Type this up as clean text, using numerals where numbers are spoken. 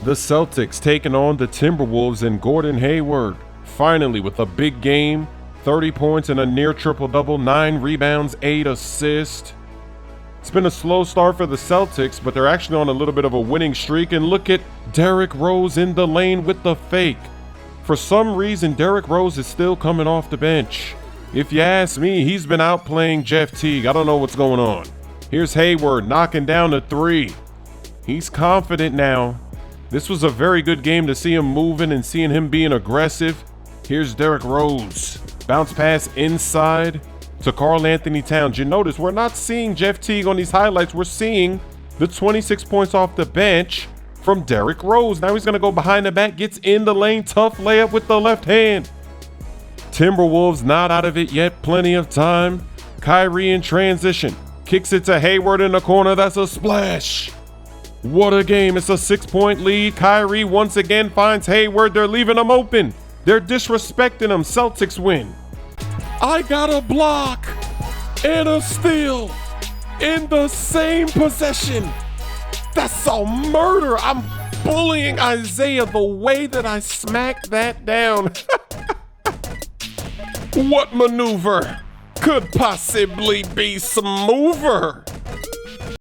The Celtics taking on the Timberwolves and Gordon Hayward. Finally, with a big game, 30 points and a near triple-double, 9 rebounds, 8 assists. It's been a slow start for the Celtics, but they're actually on a little bit of a winning streak. And look at Derrick Rose in the lane with the fake. For some reason, Derrick Rose is still coming off the bench. If you ask me, he's been outplaying Jeff Teague. I don't know what's going on. Here's Hayward knocking down a 3. He's confident now. This was a very good game to see him moving and seeing him being aggressive. Here's Derrick Rose. Bounce pass inside to Karl Anthony Towns. You notice we're not seeing Jeff Teague on these highlights. We're seeing the 26 points off the bench from Derrick Rose. Now he's going to go behind the back, gets in the lane, tough layup with the left hand. Timberwolves not out of it yet, plenty of time. Kyrie in transition, kicks it to Hayward in the corner. That's a splash. What a game. It's a 6-point lead. Kyrie once again finds Hayward. They're leaving him open. They're disrespecting him. Celtics win. I got a block and a steal in the same possession. That's a murder. I'm bullying Isaiah the way that I smacked that down. What maneuver could possibly be Smoover?